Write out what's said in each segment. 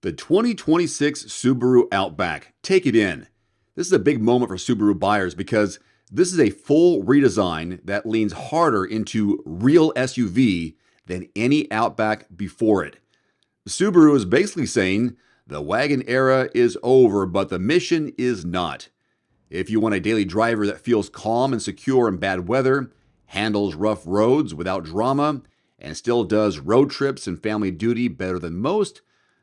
The 2026 Subaru Outback. Take it in. This is a big moment for Subaru buyers because this is a full redesign that leans harder into real SUV than any Outback before it. Subaru is basically saying the wagon era is over, but the mission is not. If you want a daily driver that feels calm and secure in bad weather, handles rough roads without drama, and still does road trips and family duty better than most,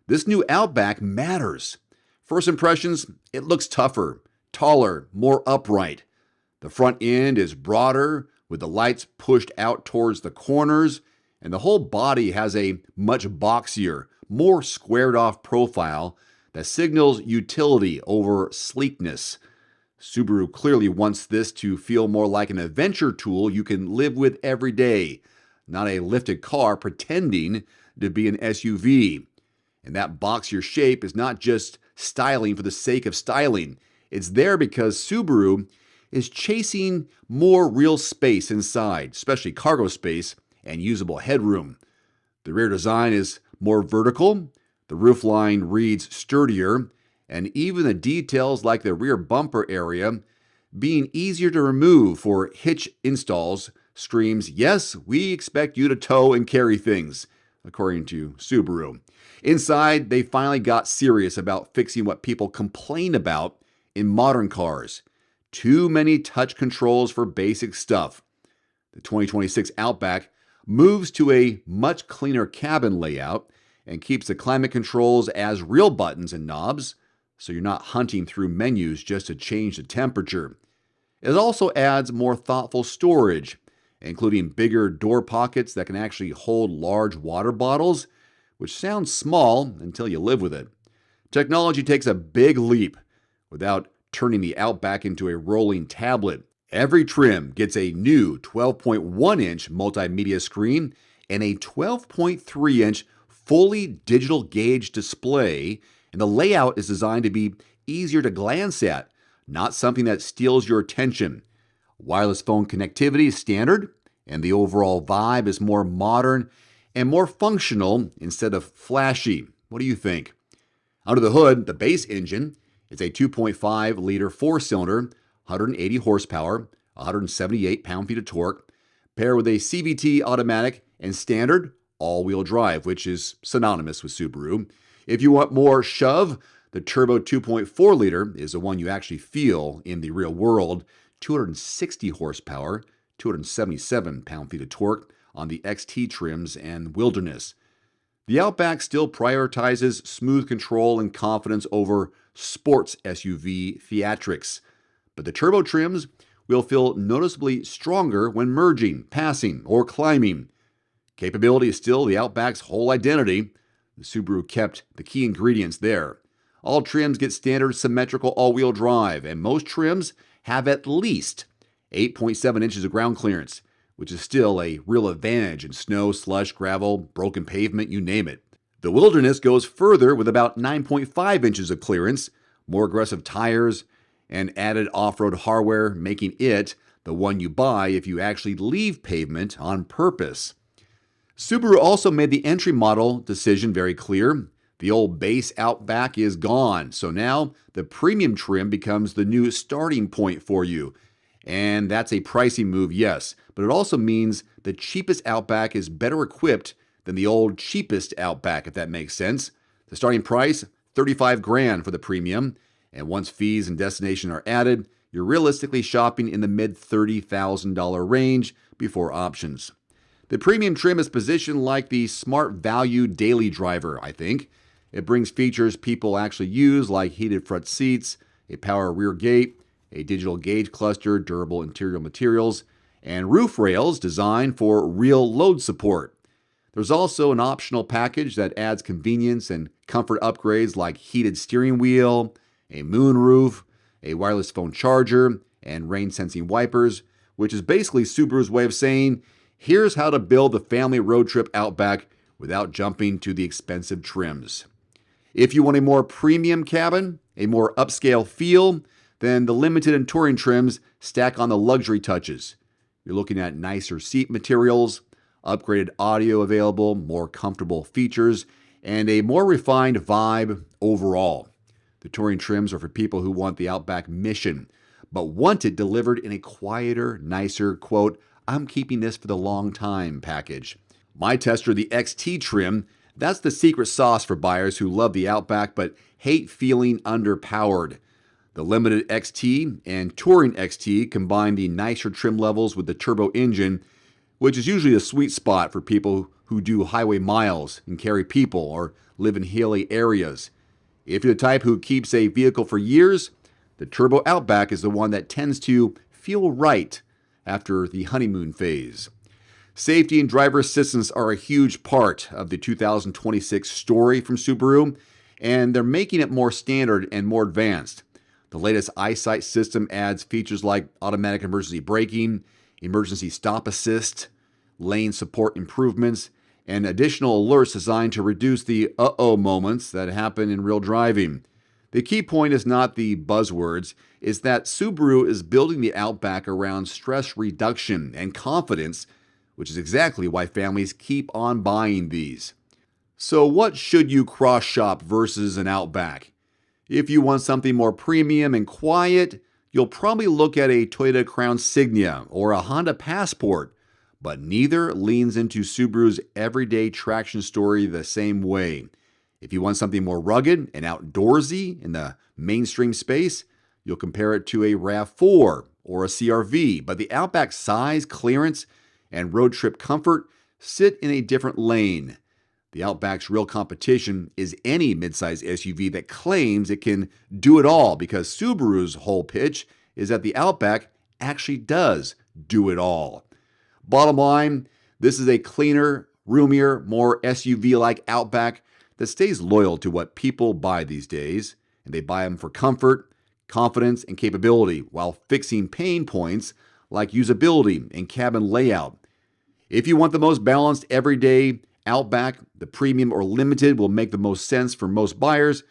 this new Outback matters. First impressions, it looks tougher, taller, more upright. The front end is broader, with the lights pushed out towards the corners, and the whole body has a much boxier, more squared-off profile that signals utility over sleekness. Subaru clearly wants this to feel more like an adventure tool you can live with every day, not a lifted car pretending to be an SUV. And that boxier shape is not just styling for the sake of styling. It's there because Subaru is chasing more real space inside, especially cargo space and usable headroom. The rear design is more vertical, the roofline reads sturdier, and even the details like the rear bumper area being easier to remove for hitch installs screams, yes, we expect you to tow and carry things, according to Subaru. Inside, they finally got serious about fixing what people complain about in modern cars. Too many touch controls for basic stuff. The 2026 Outback moves to a much cleaner cabin layout and keeps the climate controls as real buttons and knobs, so you're not hunting through menus just to change the temperature. It also adds more thoughtful storage, including bigger door pockets that can actually hold large water bottles, which sounds small until you live with it. Technology takes a big leap without turning the Outback into a rolling tablet. Every trim gets a new 12.1-inch multimedia screen and a 12.3-inch fully digital gauge display, and the layout is designed to be easier to glance at, not something that steals your attention. Wireless phone connectivity is standard, and the overall vibe is more modern and more functional instead of flashy. What do you think? Under the hood, the base engine is a 2.5-liter four-cylinder, 180 horsepower, 178 pound-feet of torque, paired with a CVT automatic and standard all-wheel drive, which is synonymous with Subaru. If you want more shove, the turbo 2.4-liter is the one you actually feel in the real world, 260 horsepower, 277 pound-feet of torque on the XT trims and Wilderness. The Outback still prioritizes smooth control and confidence over sports SUV theatrics, but the turbo trims will feel noticeably stronger when merging, passing, or climbing. Capability is still the Outback's whole identity. The Subaru kept the key ingredients there. All trims get standard symmetrical all-wheel drive, and most trims have at least 8.7 inches of ground clearance, which is still a real advantage in snow, slush, gravel, broken pavement, you name it. The Wilderness goes further with about 9.5 inches of clearance, more aggressive tires, and added off-road hardware, making it the one you buy if you actually leave pavement on purpose. Subaru also made the entry model decision very clear. The old base Outback is gone, so now the premium trim becomes the new starting point for you. And that's a pricey move, yes, but it also means the cheapest Outback is better equipped than the old cheapest Outback, if that makes sense. The starting price, $35,000 for the premium, and once fees and destination are added, you're realistically shopping in the mid-$30,000 range before options. The premium trim is positioned like the smart value daily driver, I think. It brings features people actually use like heated front seats, a power rear gate, a digital gauge cluster, durable interior materials, and roof rails designed for real load support. There's also an optional package that adds convenience and comfort upgrades like heated steering wheel, a moonroof, a wireless phone charger, and rain-sensing wipers, which is basically Subaru's way of saying, here's how to build the family road trip Outback without jumping to the expensive trims. If you want a more premium cabin, a more upscale feel, then the limited and touring trims stack on the luxury touches. You're looking at nicer seat materials, upgraded audio available, more comfortable features, and a more refined vibe overall. The touring trims are for people who want the Outback mission, but want it delivered in a quieter, nicer, quote, "I'm keeping this for the long time" package. My tester, the XT trim, that's the secret sauce for buyers who love the Outback but hate feeling underpowered. The Limited XT and Touring XT combine the nicer trim levels with the turbo engine, which is usually a sweet spot for people who do highway miles and carry people or live in hilly areas. If you're the type who keeps a vehicle for years, the Turbo Outback is the one that tends to feel right after the honeymoon phase. Safety and driver assistance are a huge part of the 2026 story from Subaru, and they're making it more standard and more advanced. The latest EyeSight system adds features like automatic emergency braking, emergency stop assist, lane support improvements, and additional alerts designed to reduce the uh-oh moments that happen in real driving. The key point is not the buzzwords, is that Subaru is building the Outback around stress reduction and confidence, which is exactly why families keep on buying these. So what should you cross-shop versus an Outback? If you want something more premium and quiet, you'll probably look at a Toyota Crown Signia or a Honda Passport, but neither leans into Subaru's everyday traction story the same way. If you want something more rugged and outdoorsy in the mainstream space, you'll compare it to a RAV4 or a CR-V, but the Outback's size, clearance, and road trip comfort sit in a different lane. The Outback's real competition is any midsize SUV that claims it can do it all, because Subaru's whole pitch is that the Outback actually does do it all. Bottom line, this is a cleaner, roomier, more SUV-like Outback that stays loyal to what people buy these days, and they buy them for comfort, confidence, and capability while fixing pain points like usability and cabin layout. If you want the most balanced everyday Outback, the Premium or Limited will make the most sense for most buyers.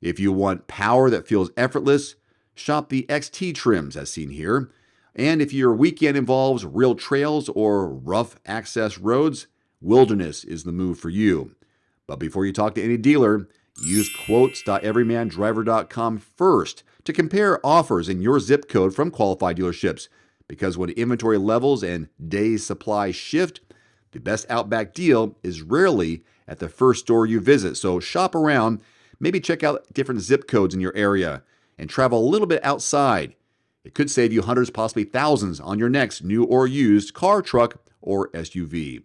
If you want power that feels effortless, shop the XT trims as seen here. And if your weekend involves real trails or rough access roads, Wilderness is the move for you. But before you talk to any dealer, use quotes.everymandriver.com first to compare offers in your zip code from qualified dealerships, because when inventory levels and days supply shift, the best Outback deal is rarely at the first store you visit. So shop around, maybe check out different zip codes in your area, and travel a little bit outside. It could save you hundreds, possibly thousands on your next new or used car, truck, or SUV.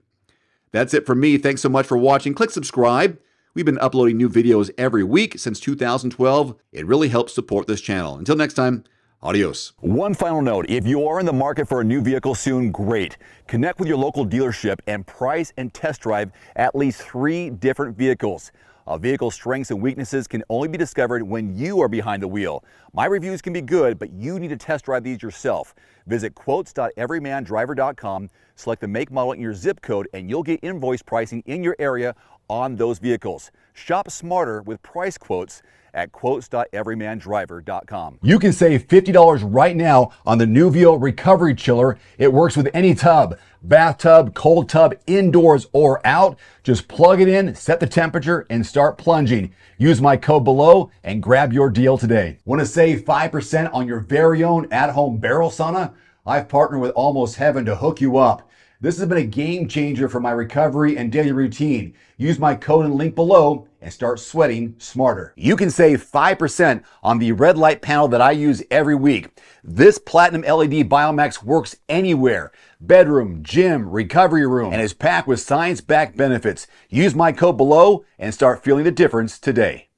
That's it from me. Thanks so much for watching. Click subscribe. We've been uploading new videos every week since 2012. It really helps support this channel. Until next time, adios. One final note, if you are in the market for a new vehicle soon, great. Connect with your local dealership and price and test drive at least 3 different vehicles. A vehicle's strengths and weaknesses can only be discovered when you are behind the wheel. My reviews can be good, but you need to test drive these yourself. Visit quotes.everymandriver.com, select the make, model, and your zip code, and you'll get invoice pricing in your area on those vehicles. Shop smarter with price quotes at quotes.everymandriver.com. You can save $50 right now on the Nuvio Recovery Chiller. It works with any tub, bathtub, cold tub, indoors or out. Just plug it in, set the temperature, and start plunging. Use my code below and grab your deal today. Want to save 5% on your very own at-home barrel sauna? I've partnered with Almost Heaven to hook you up. This has been a game changer for my recovery and daily routine. Use my code and link below and start sweating smarter. You can save 5% on the red light panel that I use every week. This platinum LED Biomax works anywhere: bedroom, gym, recovery room, and is packed with science-backed benefits. Use my code below and start feeling the difference today.